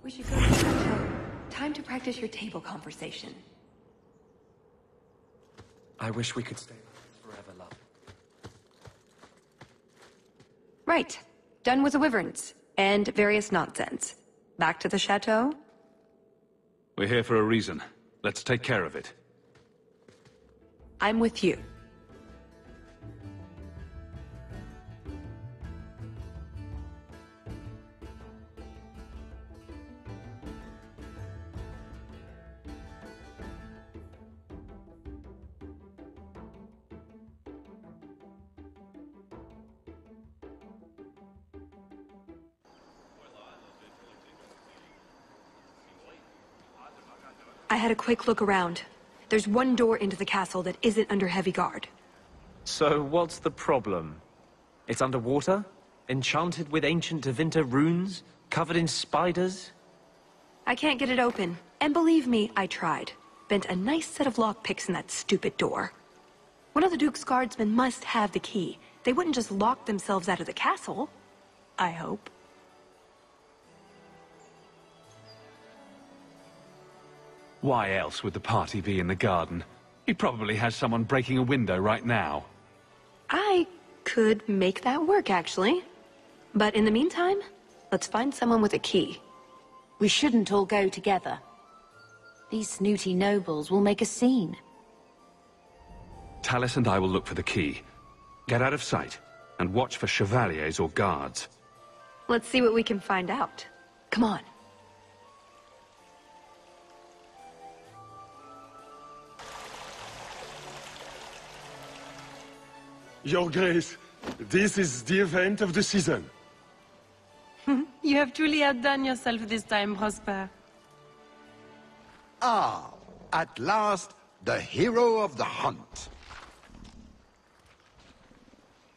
We should go to the chateau. Time to practice your table conversation. I wish we could stay forever, love. Right. Done with the wyverns. And various nonsense. Back to the chateau? We're here for a reason. Let's take care of it. I'm with you. I had a quick look around. There's one door into the castle that isn't under heavy guard. So what's the problem? It's underwater? Enchanted with ancient Tevinter runes? Covered in spiders? I can't get it open. And believe me, I tried. Bent a nice set of lockpicks in that stupid door. One of the Duke's guardsmen must have the key. They wouldn't just lock themselves out of the castle. I hope. Why else would the party be in the garden? He probably has someone breaking a window right now. I could make that work, actually. But in the meantime, let's find someone with a key. We shouldn't all go together. These snooty nobles will make a scene. Tallis and I will look for the key. Get out of sight, and watch for chevaliers or guards. Let's see what we can find out. Come on. Your Grace, this is the event of the season. You have truly outdone yourself this time, Prosper. Ah, at last, the hero of the hunt.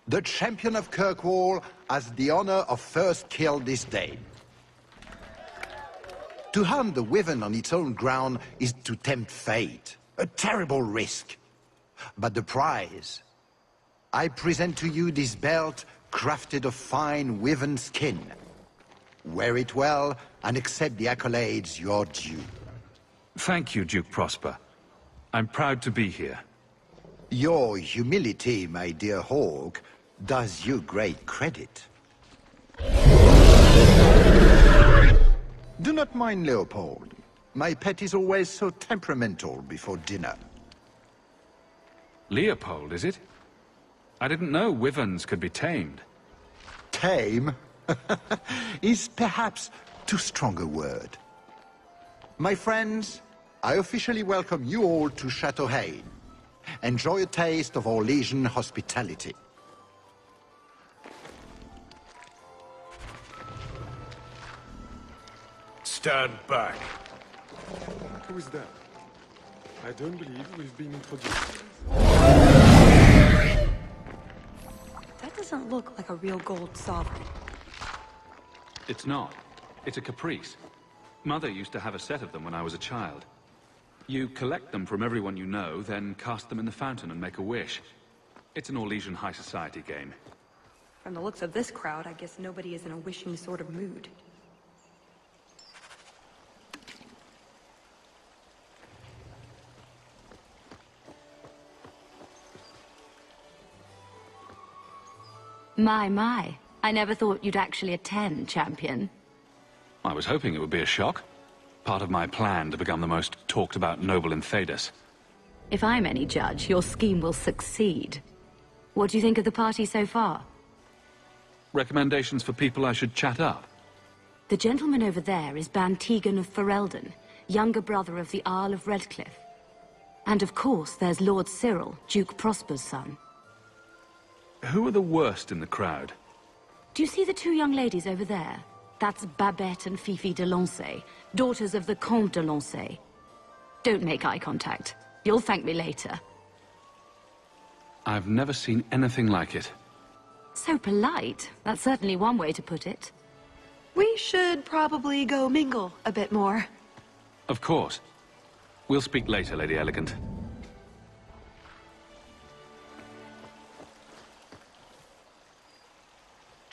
The champion of Kirkwall has the honor of first kill this day. To hunt the wyvern on its own ground is to tempt fate, a terrible risk. But the prize... I present to you this belt crafted of fine wyvern skin. Wear it well and accept the accolades you're due. Thank you, Duke Prosper. I'm proud to be here. Your humility, my dear Hawk, does you great credit. Do not mind Leopold. My pet is always so temperamental before dinner. Leopold, is it? I didn't know wyverns could be tamed. Tame is perhaps too strong a word. My friends, I officially welcome you all to Chateau Hain. Enjoy a taste of Orlesian hospitality. Stand back. Who is that? I don't believe we've been introduced. That doesn't look like a real gold sovereign. It's not. It's a caprice. Mother used to have a set of them when I was a child. You collect them from everyone you know, then cast them in the fountain and make a wish. It's an Orlesian high society game. From the looks of this crowd, I guess nobody is in a wishing sort of mood. My. I never thought you'd actually attend, champion. I was hoping it would be a shock. Part of my plan to become the most talked-about noble in Thedas. If I'm any judge, your scheme will succeed. What do you think of the party so far? Recommendations for people I should chat up? The gentleman over there is Bantegan of Ferelden, younger brother of the Earl of Redcliffe. And of course, there's Lord Cyril, Duke Prosper's son. Who are the worst in the crowd? Do you see the two young ladies over there? That's Babette and Fifi de Lancey, daughters of the Comte de Lancey. Don't make eye contact. You'll thank me later. I've never seen anything like it. So polite. That's certainly one way to put it. We should probably go mingle a bit more. Of course. We'll speak later, Lady Elegant.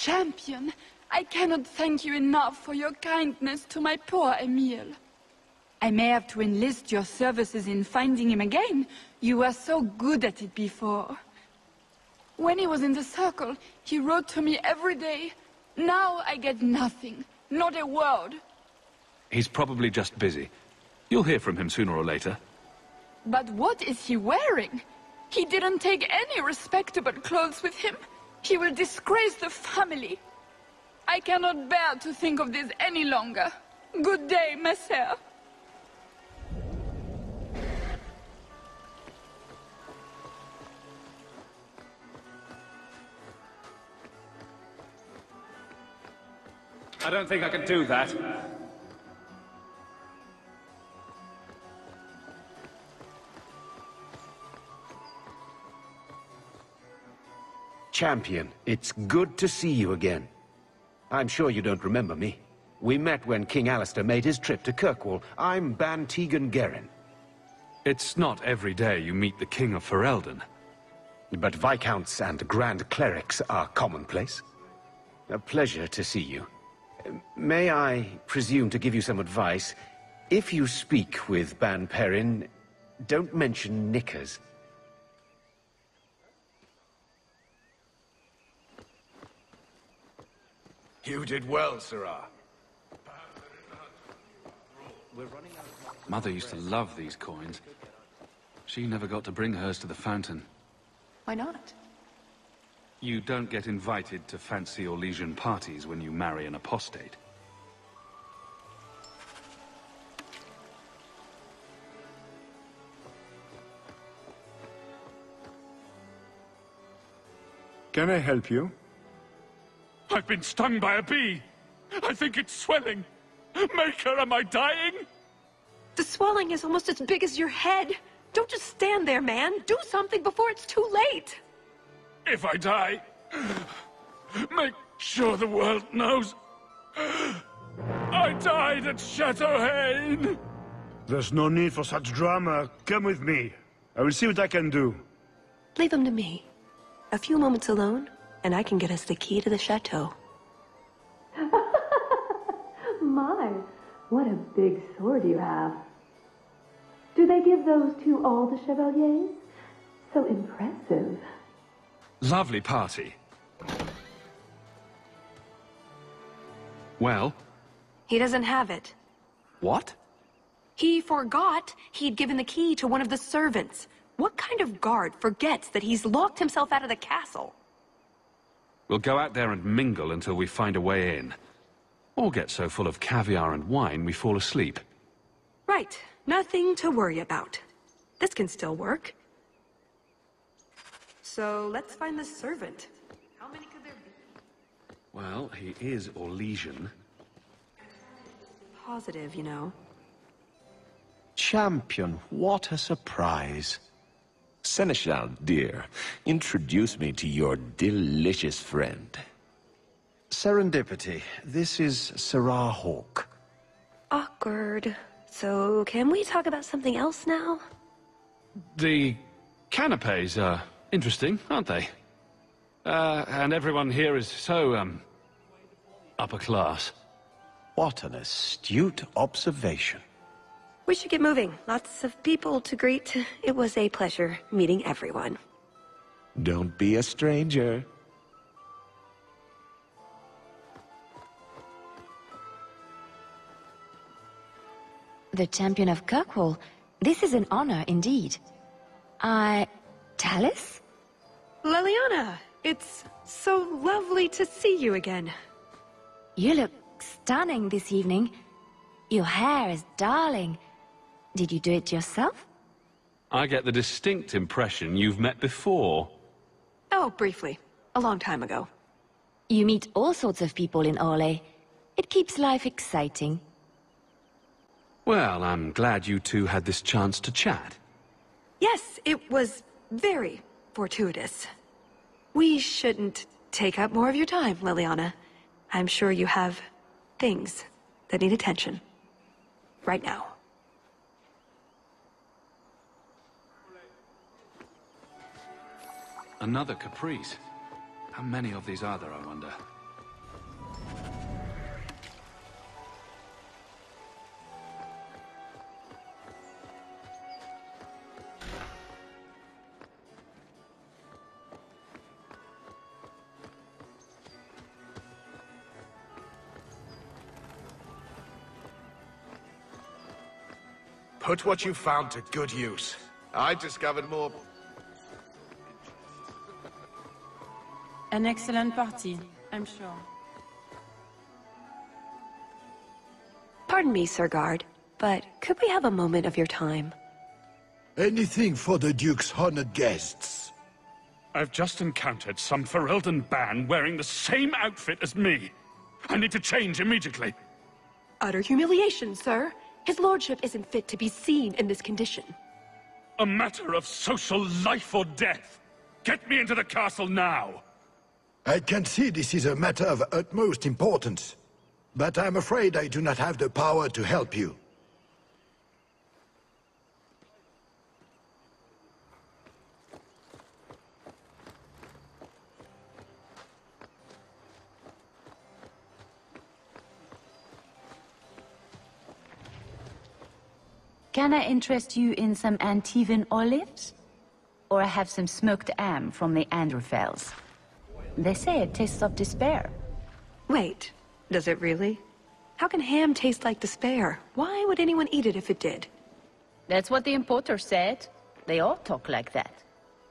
Champion, I cannot thank you enough for your kindness to my poor Emile. I may have to enlist your services in finding him again. You were so good at it before. When he was in the circle, he wrote to me every day. Now I get nothing, not a word. He's probably just busy. You'll hear from him sooner or later. But what is he wearing? He didn't take any respectable clothes with him. He will disgrace the family. I cannot bear to think of this any longer. Good day, Messer. I don't think I can do that. Champion, it's good to see you again. I'm sure you don't remember me. We met when King Alistair made his trip to Kirkwall. I'm Ban Tegan Gerin. It's not every day you meet the King of Ferelden. But Viscounts and Grand Clerics are commonplace. A pleasure to see you. May I presume to give you some advice? If you speak with Ban Perrin, don't mention knickers. You did well, Sirrah. Mother used to love these coins. She never got to bring hers to the fountain. Why not? You don't get invited to fancy or legion parties when you marry an apostate. Can I help you? I've been stung by a bee. I think it's swelling. Maker, am I dying? The swelling is almost as big as your head. Don't just stand there, man. Do something before it's too late. If I die, make sure the world knows I died at Chateau Haine. There's no need for such drama. Come with me. I will see what I can do. Leave him to me. A few moments alone, and I can get us the key to the chateau. My, what a big sword you have. Do they give those to all the chevaliers? So impressive. Lovely party. Well? He doesn't have it. What? He forgot he'd given the key to one of the servants. What kind of guard forgets that he's locked himself out of the castle? We'll go out there and mingle until we find a way in. Or get so full of caviar and wine we fall asleep. Right. Nothing to worry about. This can still work. So, let's find the servant. How many could there be? Well, he is Orlesian. Positive, you know. Champion, what a surprise. Seneschal, dear, introduce me to your delicious friend. Serendipity. This is Sirrah Hawke. Awkward. So, can we talk about something else now? The canapes are interesting, aren't they? And everyone here is so, upper class. What an astute observation. We should get moving. Lots of people to greet. It was a pleasure meeting everyone. Don't be a stranger. The champion of Kirkwall. This is an honor indeed. Tallis? Leliana, it's so lovely to see you again. You look stunning this evening. Your hair is darling. Did you do it yourself? I get the distinct impression you've met before. Oh, briefly. A long time ago. You meet all sorts of people in Orlais. It keeps life exciting. Well, I'm glad you two had this chance to chat. Yes, it was very fortuitous. We shouldn't take up more of your time, Leliana. I'm sure you have things that need attention. Right now. Another caprice. How many of these are there, I wonder? Put what you found to good use. I discovered more... An excellent party, I'm sure. Pardon me, Sir Guard, but could we have a moment of your time? Anything for the Duke's honored guests. I've just encountered some Ferelden band wearing the same outfit as me. I need to change immediately. Utter humiliation, sir. His lordship isn't fit to be seen in this condition. A matter of social life or death. Get me into the castle now. I can see this is a matter of utmost importance, but I'm afraid I do not have the power to help you. Can I interest you in some Antevan olives? Or I have some smoked ham from the Androfels. They say it tastes of despair. Wait, does it really? How can ham taste like despair? Why would anyone eat it if it did? That's what the importer said. They all talk like that.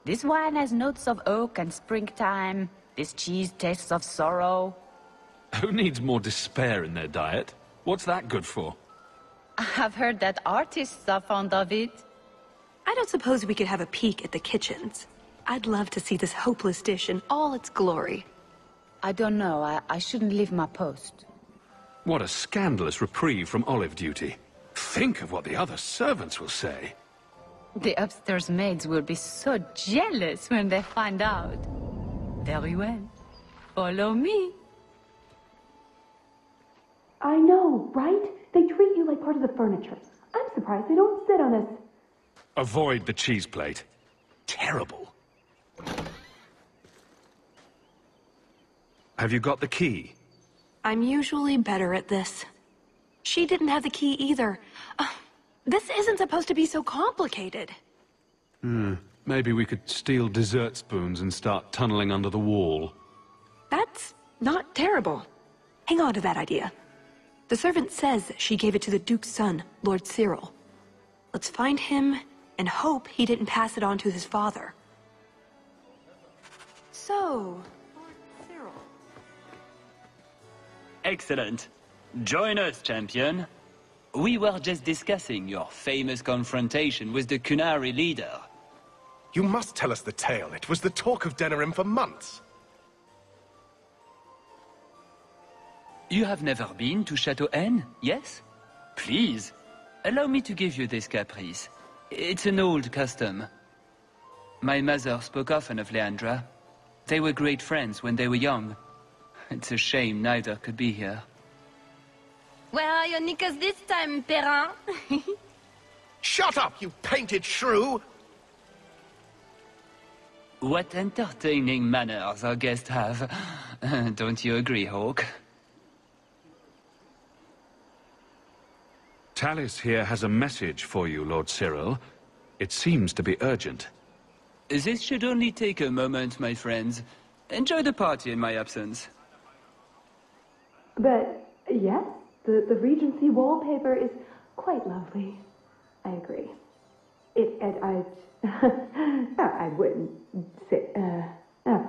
This wine has notes of oak and springtime. This cheese tastes of sorrow. Who needs more despair in their diet? What's that good for? I've heard that artists are fond of it. I don't suppose we could have a peek at the kitchens. I'd love to see this hopeless dish in all its glory. I don't know. I shouldn't leave my post. What a scandalous reprieve from olive duty. Think of what the other servants will say. The upstairs maids will be so jealous when they find out. Very well. Follow me. I know, right? They treat you like part of the furniture. I'm surprised they don't sit on us. Avoid the cheese plate. Terrible. Have you got the key? I'm usually better at this. She didn't have the key either. This isn't supposed to be so complicated. Maybe we could steal dessert spoons and start tunneling under the wall. That's not terrible. Hang on to that idea. The servant says she gave it to the Duke's son, Lord Cyril. Let's find him and hope he didn't pass it on to his father. So, Lord Cyril. Excellent. Join us, champion. We were just discussing your famous confrontation with the Kunari leader. You must tell us the tale. It was the talk of Denerim for months. You have never been to Chateau N, yes? Please, allow me to give you this caprice. It's an old custom. My mother spoke often of Leandra. They were great friends when they were young. It's a shame neither could be here. Where are your knickers this time, Perrin? Shut up, you painted shrew! What entertaining manners our guests have. Don't you agree, Hawk? Tallis here has a message for you, Lord Cyril. It seems to be urgent. This should only take a moment, my friends. Enjoy the party in my absence. But, yes, the Regency wallpaper is quite lovely. I agree. I wouldn't say,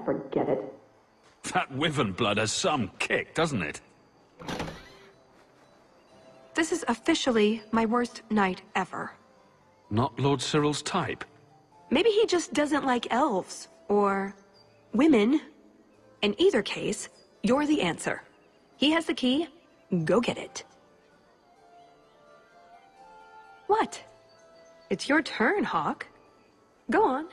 forget it. That wyvern blood has some kick, doesn't it? This is officially my worst night ever. Not Lord Cyril's type. Maybe he just doesn't like elves, or women. In either case, you're the answer. He has the key, go get it. What? It's your turn, Hawk. Go on.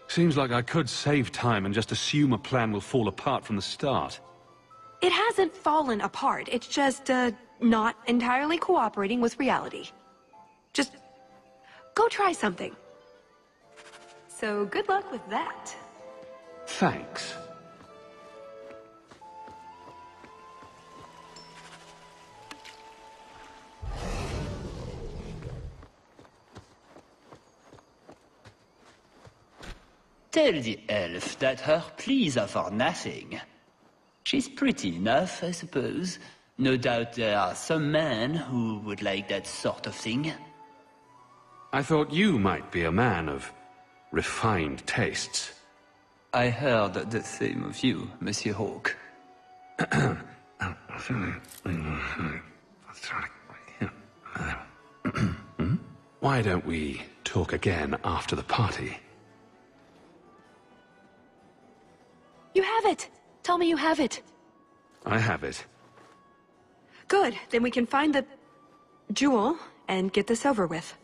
Seems like I could save time and just assume a plan will fall apart from the start. It hasn't fallen apart. It's just, not entirely cooperating with reality. Just go try something. So good luck with that. Thanks. Tell the elf that her pleas are for nothing. She's pretty enough, I suppose, No doubt there are some men who would like that sort of thing. I thought you might be a man of refined tastes. I heard the same of you, Monsieur Hawke. Why don't we talk again after the party? You have it! Tell me you have it. I have it. Good, then we can find the jewel and get this over with.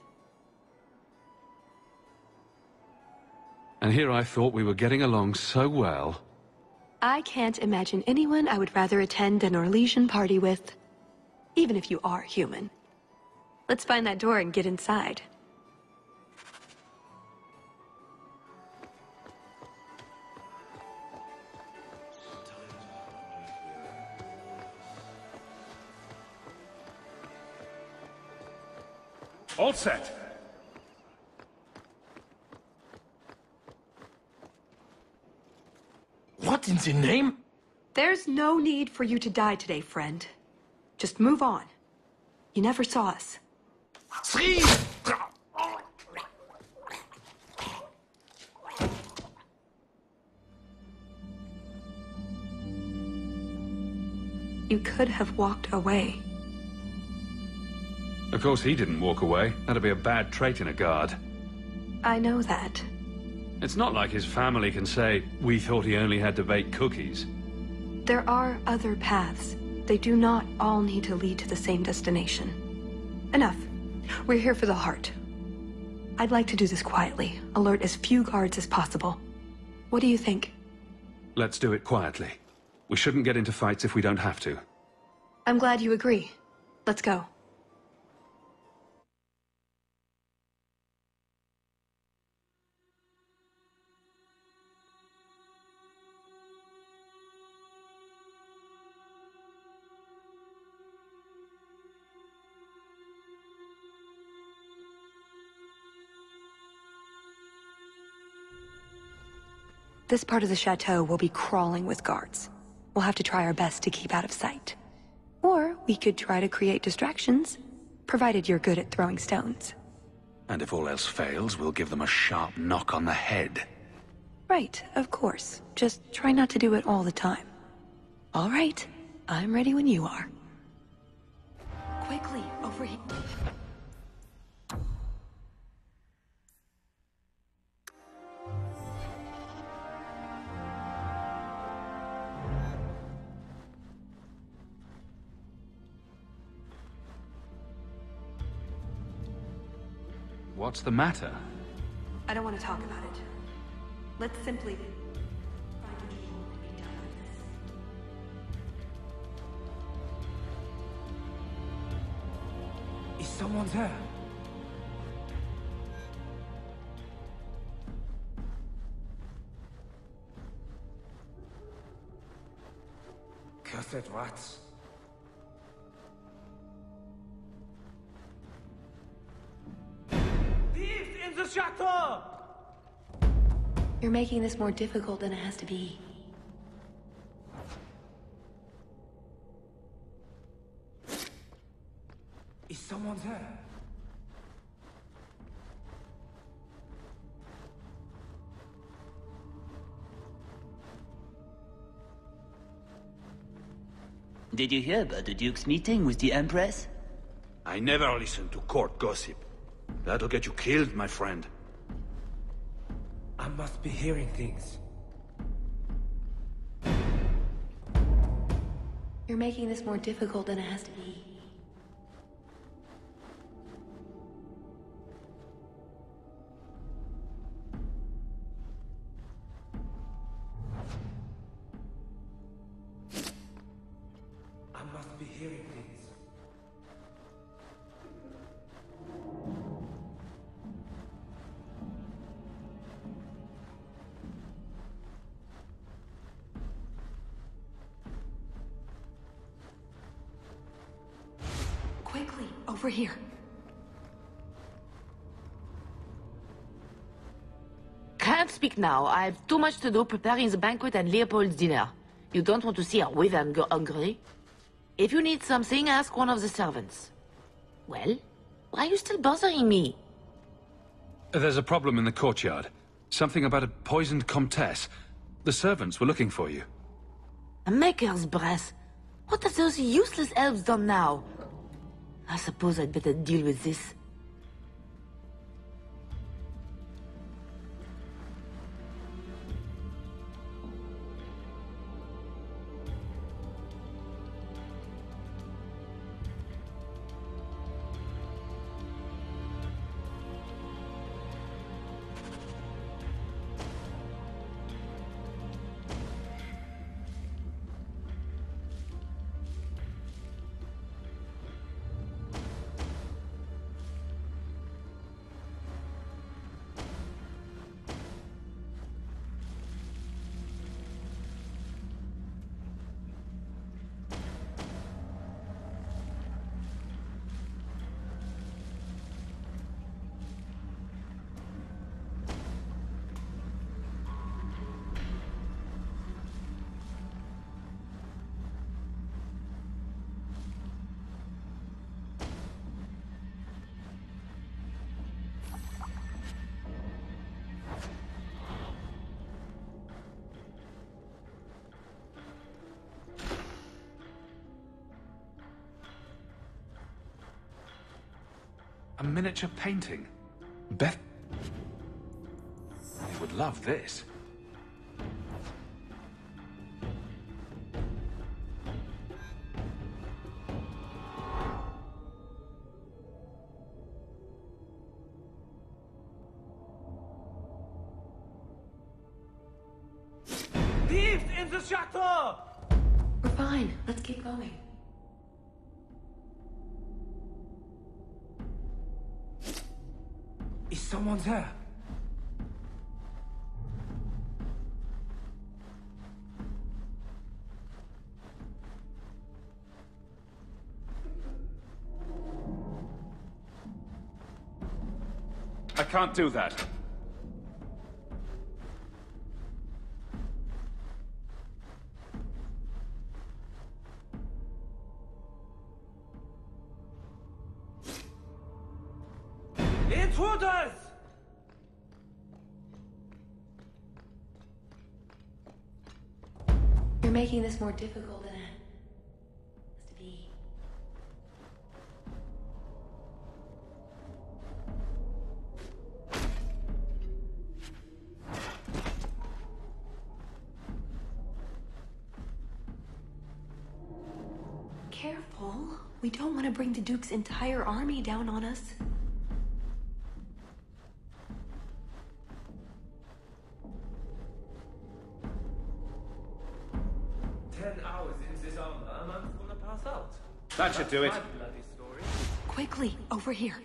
And here I thought we were getting along so well. I can't imagine anyone I would rather attend an Orlesian party with, even if you are human. Let's find that door and get inside. All set. What in the name? There's no need for you to die today, friend. Just move on. You never saw us. You could have walked away. Of course he didn't walk away. That'd be a bad trait in a guard. I know that. It's not like his family can say, we thought he only had to bake cookies. There are other paths. They do not all need to lead to the same destination. Enough. We're here for the heart. I'd like to do this quietly, alert as few guards as possible. What do you think? Let's do it quietly. We shouldn't get into fights if we don't have to. I'm glad you agree. Let's go. This part of the chateau will be crawling with guards. We'll have to try our best to keep out of sight. Or we could try to create distractions, provided you're good at throwing stones. And if all else fails, we'll give them a sharp knock on the head. Right, of course. Just try not to do it all the time. All right, I'm ready when you are. Quickly, over here. What's the matter? I don't want to talk about it. Let's simply find a jewel and be done with this. Is someone there? Cursed rats. In the chateau! You're making this more difficult than it has to be. Is someone there? Did you hear about the Duke's meeting with the Empress? I never listen to court gossip. That'll get you killed, my friend. I must be hearing things. You're making this more difficult than it has to be. I must be hearing things. Quickly, over here. Can't speak now. I have too much to do preparing the banquet and Leopold's dinner. You don't want to see her wither and go hungry? If you need something, ask one of the servants. Well, why are you still bothering me? There's a problem in the courtyard. Something about a poisoned comtesse. The servants were looking for you. A maker's breath. What have those useless elves done now? I suppose I'd better deal with this. A miniature painting. Beth... You would love this. Thieves in the chateau! We're fine. Let's keep going. Is someone there? I can't do that. Intruders! You're making this more difficult than it has to be. Careful. We don't want to bring the Duke's entire army down on us. That should do it. Quickly, over here.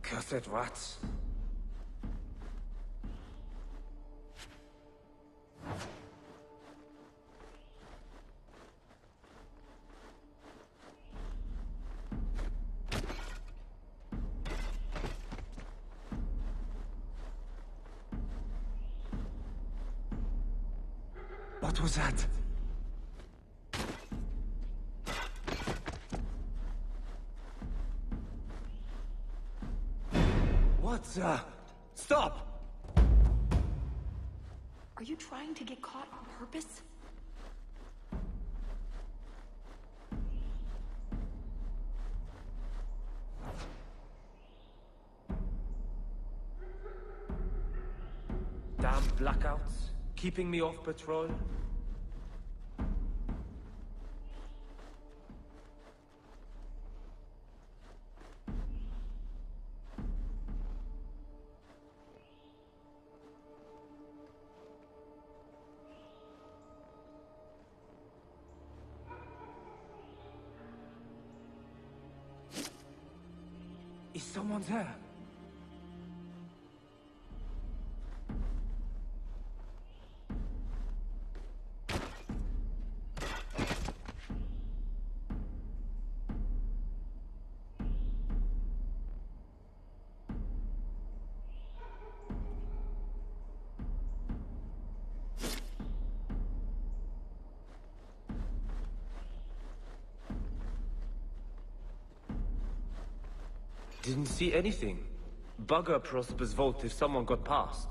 Cursed rats. What was that? What the? Stop! Are you trying to get caught on purpose? Damn blackouts, keeping me off patrol. Is someone there? didn't see anything. Bugger Prosper's vault if someone got past.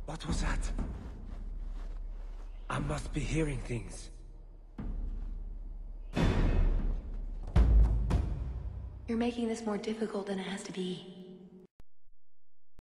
What was that? I must be hearing things. You're making this more difficult than it has to be.